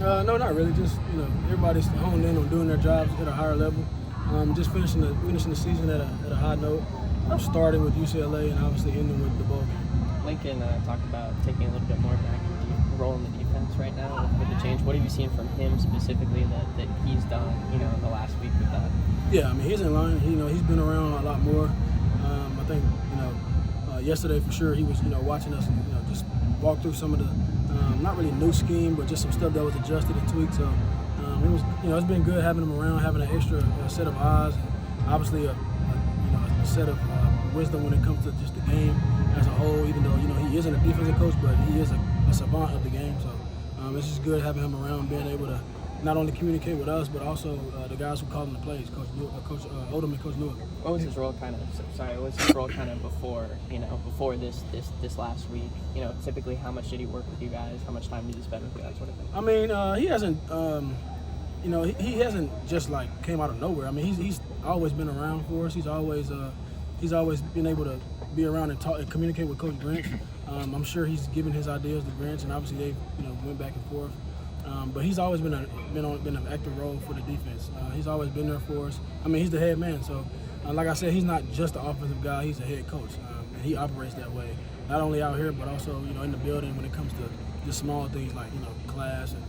No, not really. Just everybody's honed in on doing their jobs at a higher level. Just finishing the season at a high note. Starting with UCLA and obviously ending with the bowl game. Lincoln talked about taking a little bit more of an role in the defense right now with the change. What have you seen from him specifically that he's done, in the last week with that? Yeah, I mean, he's in line. He's been around a lot more. I think, yesterday for sure he was, watching us, just walk through some of the, not really new scheme, but just some stuff that was adjusted and tweaked. So it was, it's been good having him around, having an extra set of eyes, and obviously a set of wisdom when it comes to just the game as a whole. Even though he isn't a defensive coach, but he is a savant of the game. So it's just good having him around, being able to not only communicate with us, but also the guys who call him the plays, Coach Odom and Coach Newick. What was his role kind of before, before this last week? Typically how much did he work with you guys? How much time did he spend with you guys? Sort of thing? I mean, he hasn't, he hasn't just like came out of nowhere. I mean, he's always been around for us. He's always been able to be around and talk and communicate with Coach Grinch. I'm sure he's given his ideas to Grinch, and obviously they went back and forth. But he's always been an active role for the defense. He's always been there for us. I mean, he's the head man. So, like I said, he's not just the offensive guy. He's a head coach, and he operates that way. Not only out here, but also in the building when it comes to just small things like class and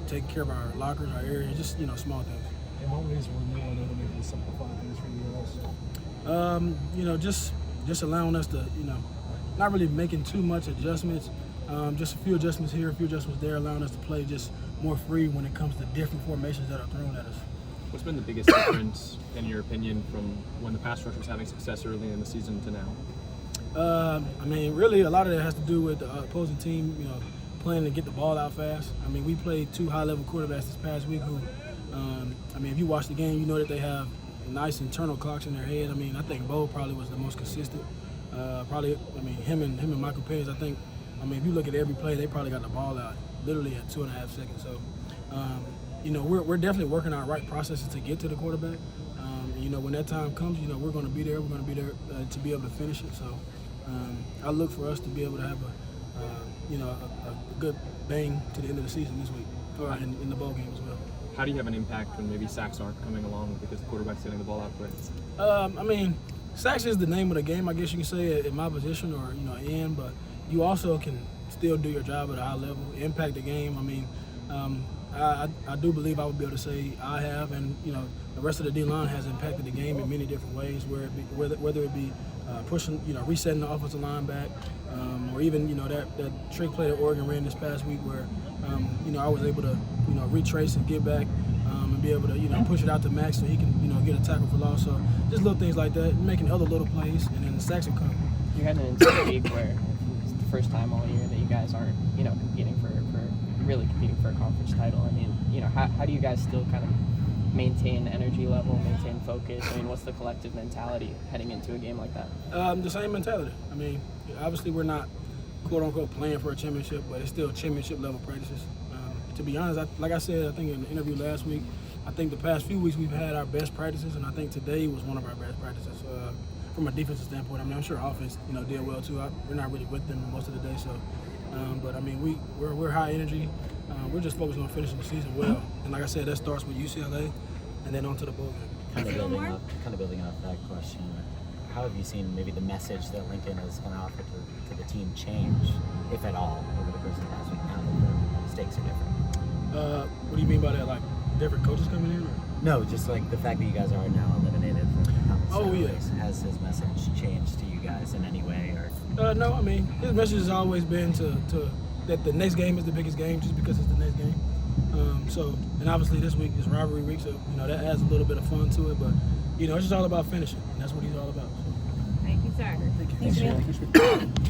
taking care of our lockers, our areas, just small things. In what ways were you able to simplify things for you guys? Just allowing us to not really making too much adjustments. Just a few adjustments here, a few adjustments there, allowing us to play just more free when it comes to different formations that are thrown at us. What's been the biggest difference, in your opinion, from when the pass rush was having success early in the season to now? I mean, really, a lot of that has to do with the opposing team, playing to get the ball out fast. I mean, we played two high-level quarterbacks this past week who, I mean, if you watch the game, you know that they have nice internal clocks in their head. I mean, I think Bo probably was the most consistent. Him and Michael Penix, I mean, if you look at every play, they probably got the ball out literally at 2.5 seconds. So, we're definitely working our right processes to get to the quarterback. When that time comes, we're going to be there. We're going to be there to be able to finish it. So, I look for us to be able to have a good bang to the end of the season this week, or in the bowl game as well. How do you have an impact when maybe sacks aren't coming along because the quarterback's getting the ball out quick? I mean, sacks is the name of the game, I guess you can say, at my position or in, but you also can still do your job at a high level, impact the game. I mean, I do believe I would be able to say I have, and the rest of the D-line has impacted the game in many different ways, whether it be pushing, resetting the offensive line back, or even that trick play that Oregon ran this past week where I was able to retrace and get back and be able to push it out to Max so he can get a tackle for loss. So just little things like that, making other little plays, and then the sacks will come. You're heading into a week where it's the first time all year that you guys aren't competing for a conference title. I mean, how do you guys still kind of maintain energy level, maintain focus? I mean, what's the collective mentality heading into a game like that? The same mentality. I mean, obviously we're not quote unquote playing for a championship, but it's still championship level practices. To be honest, like I said, I think in the interview last week, I think the past few weeks we've had our best practices, and I think today was one of our best practices from a defensive standpoint. I mean, I'm sure offense did well too. We're not really with them most of the day, so. But I mean, we're high energy. We're just focused on finishing the season well, and like I said, that starts with UCLA, and then on to the bowl game. Kind of building off that question, how have you seen maybe the message that Lincoln has going to offer to the team change, if at all, over the course of the past week now that the stakes are different? What do you mean by that? Like different coaches coming in? Or? No, just like the fact that you guys are now eliminated from the conference. Oh, yeah. Has his message changed to you guys in any way? Or no, I mean, his message has always been to that the next game is the biggest game just because it's the next game. And obviously this week is rivalry week, so that adds a little bit of fun to it. But it's just all about finishing, and that's what he's all about. So. Thank you, sir. Thank you. Thank you.